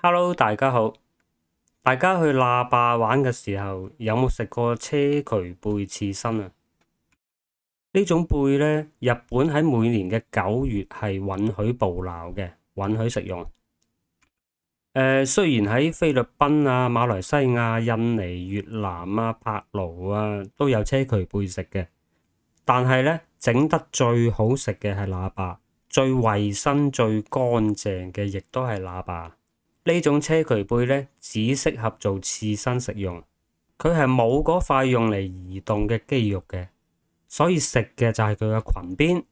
Hello，大家好。大家去喇叭玩嘅時候，有冇食過車渠貝刺身啊？呢種貝呢，日本喺每年嘅9月係允許捕撈嘅，允許食用。雖然喺菲律賓啊、馬來西亞、印尼、越南啊、柏勞啊都有車渠貝食嘅，但係呢，整得最好食嘅係喇叭，最衛生、最乾淨嘅亦都係喇叭。呢種車渠貝呢，只適合做刺身食用，佢係冇嗰塊用嚟移動嘅肌肉嘅，所以食嘅就係佢嘅裙邊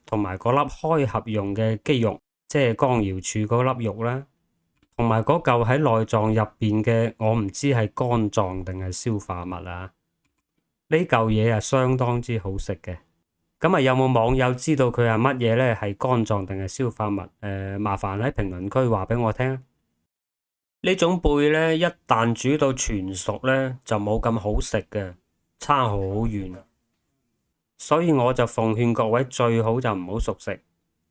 同埋嗰粒開合用嘅肌肉，即係江瑤柱嗰粒肉啦，同埋嗰嚿喺內臟入邊嘅，我唔知係肝臟定係消化物啊。呢嚿嘢係相當之好食嘅。咁啊，有冇網友知道佢係乜嘢呢？係肝臟定係消化物？麻煩喺評論區話俾我聽。呢種貝呢，一旦煮到全熟呢，就冇咁好食嘅，差好遠。所以我就奉勸各位最好就唔好熟食，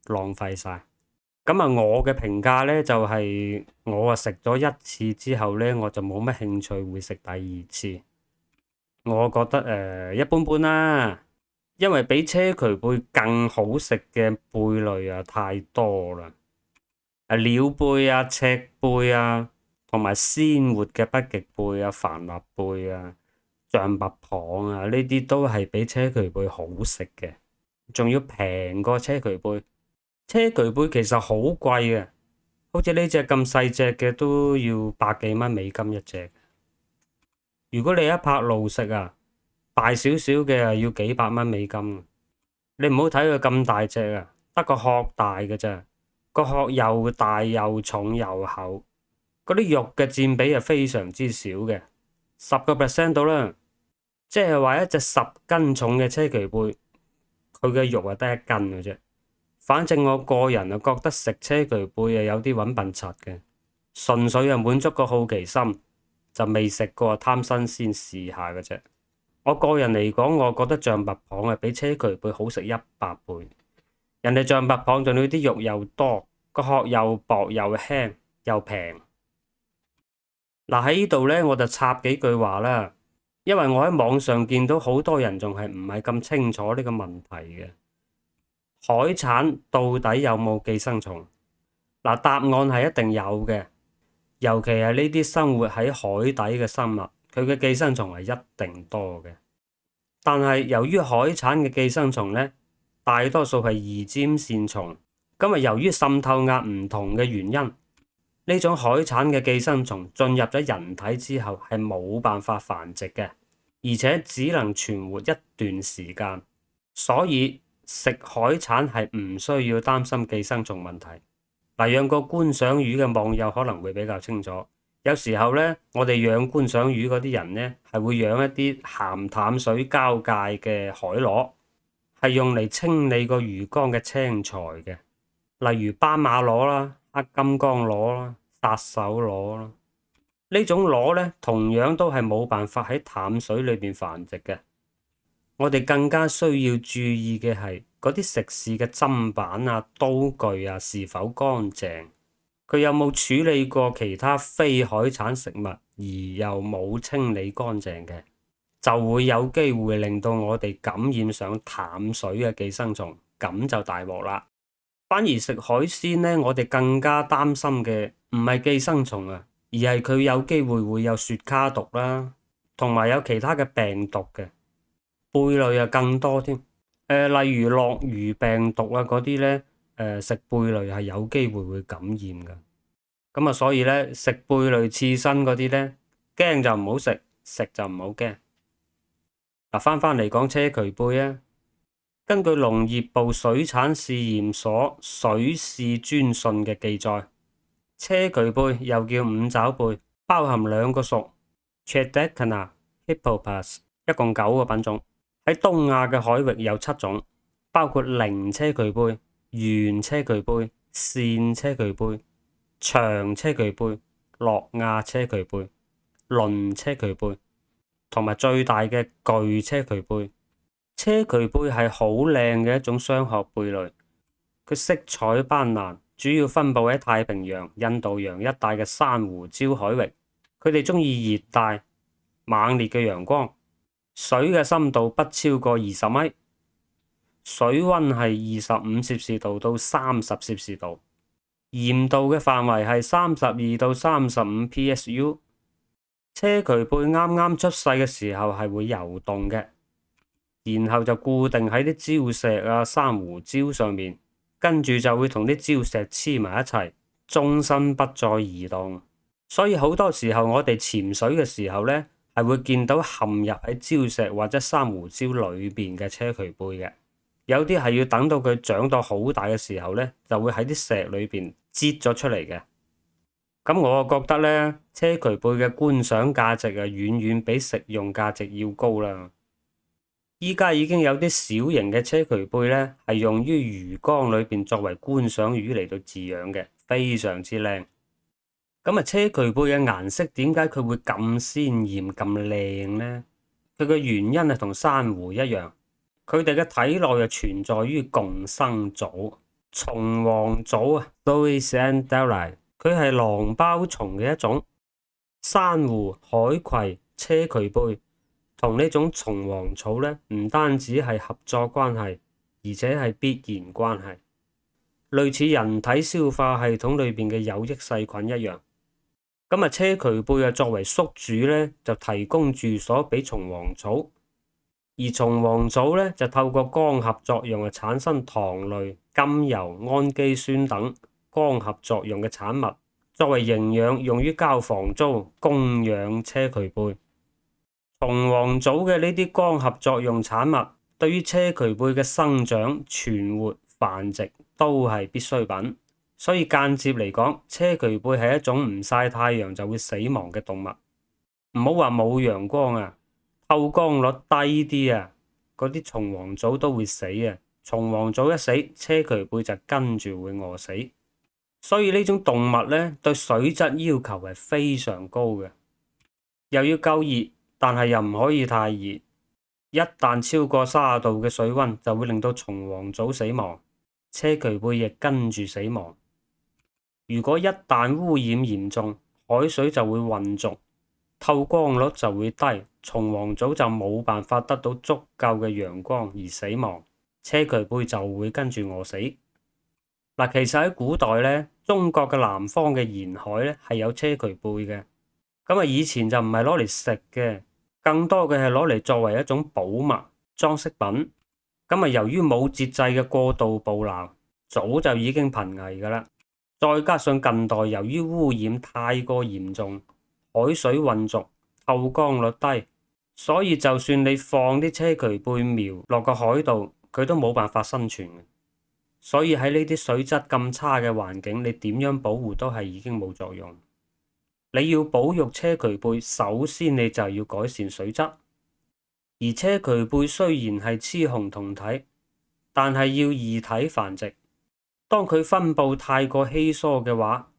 浪費晒。咁啊，我嘅評價呢，就係我啊食咗一次之後呢，我就冇乜興趣會食第二次。我覺得一般般啦，因為比車渠貝更好食嘅貝類啊太多啦，鳥貝啊、赤貝啊，同埋鮮活嘅北極貝啊、帆立貝啊、象拔蚌啊，呢啲都係比車渠貝好食嘅，仲要平過車渠貝。車渠貝其實好貴嘅，好似呢隻咁細隻嘅都要百幾蚊美金一隻。如果你一拍路食啊，大少少嘅啊要幾百蚊美金。你唔好睇佢咁大隻啊，得個殼大嘅咋，個殼又大又重又厚。嗰啲肉嘅佔比係非常之少嘅，10%到啦，即係話一隻10斤重嘅車渠貝，佢嘅肉係得1斤嘅啫。反正我個人啊覺得食車渠貝啊有啲揾笨柒嘅，純粹係滿足個好奇心，就未食過貪新鮮試下嘅啫。我個人嚟講，我覺得象拔蚌係比車渠貝好食100倍。人哋象拔蚌仲要啲肉又多，個殼又薄又輕又平。嗱，喺呢度呢，我就插幾句話啦，因為我喺網上見到好多人仲係唔係咁清楚呢個問題嘅。海產到底有冇寄生蟲？嗱，答案係一定有嘅，尤其係呢啲生活喺海底嘅生物，佢嘅寄生蟲係一定多嘅。但係由於海產嘅寄生蟲呢，大多數係二尖線蟲，咁啊由於滲透壓唔同嘅原因，呢種海產嘅寄生蟲進入咗人體之後係冇辦法繁殖嘅，而且只能存活一段時間，所以食海產係唔需要擔心寄生蟲問題。嗱，養過觀賞魚嘅網友可能會比較清楚，有時候呢，我哋養觀賞魚嗰啲人呢，係會養一啲鹹淡水交界嘅海螺，係用嚟清理個魚缸嘅青苔嘅，例如斑馬螺啦、黑金剛螺啦、殺手螺啦，呢種螺呢，同樣都係冇辦法喺淡水裏邊繁殖嘅。我哋更加需要注意嘅係嗰啲食肆嘅砧板啊、刀具啊是否乾淨，佢有冇處理過其他非海產食物而又冇清理乾淨嘅，就會有機會令到我哋感染上淡水嘅寄生蟲，咁就大鑊啦。反而食海鮮呢，我哋更加擔心嘅唔係寄生蟲啊，而係佢有機會會有雪卡毒啦，同埋有其他嘅病毒嘅。貝類啊更多添，例如諾如病毒啊嗰啲呢，食貝類係有機會會感染噶。咁啊，所以呢，食貝類刺身嗰啲呢，驚就唔好食，食就唔好驚。嗱，翻嚟講車渠貝啊，根據農業部水產試驗所水試專訊嘅記載，車渠貝又叫五爪貝，包含2個屬 Chedacana、Hippopas， 一共9個品種。喺東亞嘅海域有7種，包括菱車渠貝、圓車渠貝、線車渠貝、長車渠貝、諾亞車渠貝、輪車渠貝，同埋最大嘅巨車渠貝。車渠貝係好靚嘅一種雙殼貝類，佢色彩斑斕，主要分布喺太平洋、印度洋一帶嘅珊瑚礁海域。佢哋中意熱帶猛烈嘅陽光，水嘅深度不超過20米，水溫係25°C到30°C，鹽度嘅範圍係32到35 PSU。車渠貝啱啱出世嘅時候係會游動嘅，然後就固定喺啲礁石啊、珊瑚礁上面，跟住就會同啲礁石黐埋一齊，終身不再移動。所以好多時候我哋潛水嘅時候呢，係會見到陷入喺礁石或者珊瑚礁裏邊嘅車渠貝嘅。有啲係要等到佢長到好大嘅時候呢，就會喺啲石裏邊擠咗出嚟嘅。咁我覺得呢，車渠貝嘅觀賞價值啊，遠遠比食用價值要高啦。依家已經有啲小型嘅車渠貝呢，係用於魚缸裏邊作為觀賞魚嚟到飼養嘅，非常之靚。咁啊，車渠貝嘅顏色點解佢會咁鮮豔、咁靚呢？佢嘅原因係同珊瑚一樣，佢哋嘅體內啊存在於共生組蟲黃組啊 Zoisandeli， 佢係囊胞蟲嘅一種。珊瑚、海葵、車渠貝同呢種蟲黃草咧，唔單止係合作關係，而且係必然關係，類似人體消化系統裏邊嘅有益細菌一樣。咁啊，車渠貝啊作為宿主咧，就提供住所俾蟲黃草，而蟲黃草咧就透過光合作用啊產生糖類、甘油、氨基酸等光合作用嘅產物，作為營養用於交房租，供養車渠貝。蟲黃組嘅呢啲光合作用產物，對於車渠貝嘅生長、存活、繁殖都係必需品。所以間接嚟講，車渠貝係一種唔曬太陽就會死亡嘅動物。唔好話冇陽光啊，透光率低啲啊，嗰啲蟲黃組都會死啊。蟲黃組一死，車渠貝就跟住會餓死。所以呢種動物咧，對水質要求係非常高嘅，又要夠熱，但係又唔可以太熱。一旦超過30度嘅水溫，就會令到蟲黃組死亡，車渠貝亦跟住死亡。如果一旦污染嚴重，海水就會渾濁，透光率就會低，蟲黃組就冇辦法得到足夠嘅陽光而死亡，車渠貝就會跟住餓死。嗱，其實喺古代咧，中國嘅南方嘅沿海咧係有車渠貝嘅，咁啊以前就唔係攞嚟食嘅，更多嘅係攞嚟作為一種寶物、裝飾品。咁啊由於冇節制嘅過度捕撈，早就已經瀕危噶啦。再加上近代由於污染太過嚴重，海水渾濁，透光率低，所以就算你放啲車渠貝苗落個海度，佢都冇辦法生存。所以喺呢啲水質咁差嘅環境，你點樣保護都係已經冇作用。你要保育車渠貝，首先你就要改善水質。而車渠貝雖然係雌雄同體，但係要異體繁殖。當佢分布太過稀疏嘅話，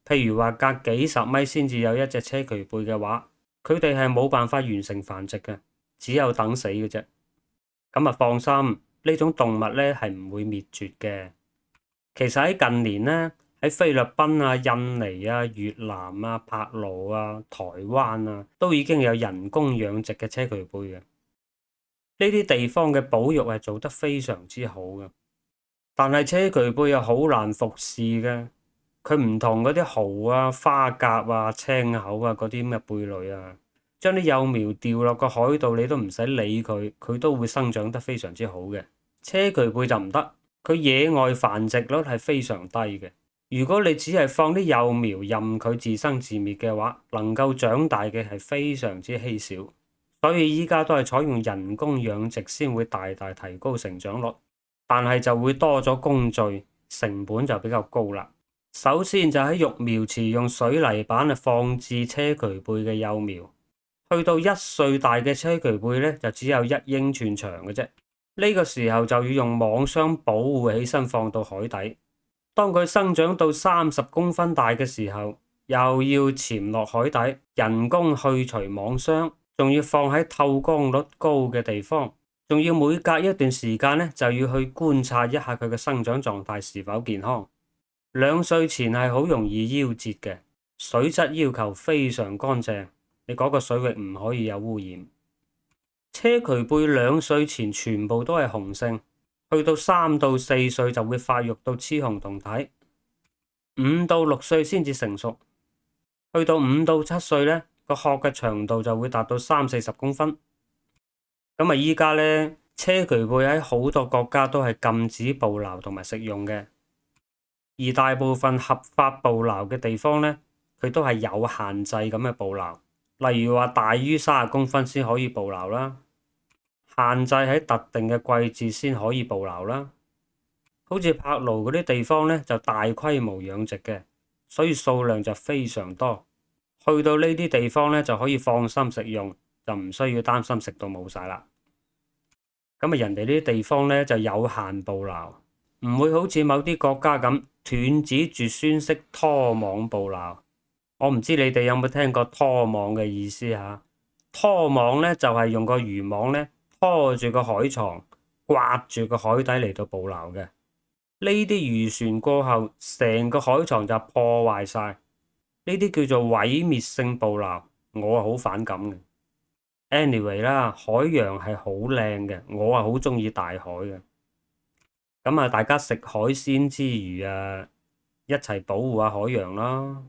譬如話隔幾十米先至有一隻車渠貝嘅話，佢哋係冇辦法完成繁殖嘅，只有等死嘅啫。咁啊放心，呢種動物咧係唔會滅絕嘅。其實喺近年呢，喺菲律賓啊、印尼啊、越南啊、帕勞啊、台灣啊，都已經有人工養殖嘅車渠貝嘅。呢啲地方嘅保育係做得非常之好嘅。但係車渠貝又好難服侍嘅，佢唔同嗰啲蠔啊、花甲啊、青口啊嗰啲咁嘅貝類啊，將啲幼苗掉落個海度，你都唔使理佢，佢都會生長得非常之好嘅。車渠貝就唔得，佢野外繁殖率係非常低嘅。如果你只係放啲幼苗任佢自生自滅嘅話，能夠長大嘅係非常之稀少。所以依家都係採用人工養殖先會大大提高成長率。但係就會多咗工序，成本就比較高啦。首先就喺育苗池用水泥板放置車渠貝嘅幼苗，去到1歲大嘅車渠貝咧就只有1英寸長嘅啫。呢個時候就要用網箱保護起身放到海底。當佢生長到30公分大嘅時候，又要潛落海底，人工去除網箱，仲要放喺透光率高嘅地方。仲要每隔一段時間咧，就要去觀察一下佢嘅生長狀態是否健康。兩歲前係好容易夭折嘅，水質要求非常乾淨，你嗰個水域唔可以有污染。車渠貝兩歲前全部都係雄性，去到3到4歲就會發育到雌雄同體，5到6歲先至成熟，去到5到7歲呢，個殼嘅長度就會達到30-40公分。咁啊，依家呢，車渠貝喺好多國家都係禁止捕撈同埋食用嘅，而大部分合法捕撈嘅地方呢，佢都係有限制咁嘅捕撈，例如話大於30公分先可以捕撈啦，限制喺特定嘅季節先可以捕撈啦。好似柏勞嗰啲地方呢，就大規模養殖嘅，所以數量就非常多。去到呢啲地方呢，就可以放心食用，就唔需要擔心食到冇晒啦。咁啊，人哋呢啲地方呢，就有限捕撈，唔會好似某啲國家咁斷子絕孫式拖網捕撈。我唔知你哋有冇聽過拖網嘅意思嚇？拖網呢，就係用個漁網呢拖住個海床，刮住個海底嚟到捕撈嘅。呢啲漁船過後，成個海床就破壞晒。呢啲叫做毀滅性捕撈，我係好反感嘅。Anyway 啦，海洋係好靚嘅，我係好中意大海嘅。咁啊，大家食海鮮之餘啊，一齊保護下海洋啦。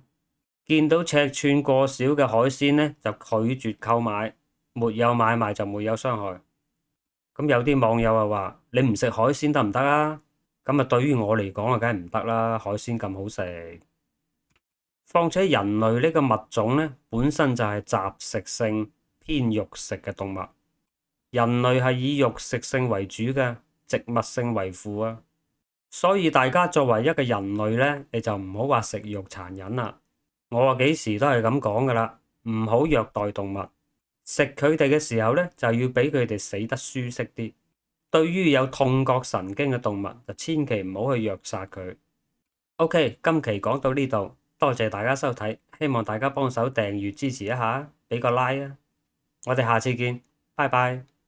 見到尺寸過小嘅海鮮呢，就拒絕購買，沒有買賣就沒有傷害。咁有啲網友啊話：你唔食海鮮得唔得啊？咁啊，對於我嚟講啊，梗係唔得啦，海鮮咁好食。況且人類呢個物種呢，本身就係雜食性偏肉食嘅動物，人類係以肉食性為主嘅，植物性為輔啊。所以大家作為一個人類呢，你就唔好話食肉殘忍啦。我話幾時都係咁講噶啦，唔好虐待動物。食佢哋嘅時候呢，就要俾佢哋死得舒適啲。對於有痛覺神經嘅動物，就千祈唔好去虐殺佢。OK，今期講到呢度，多謝大家收睇，希望大家幫手訂閱支持一下，俾個 like 啊！我哋下次見，拜拜。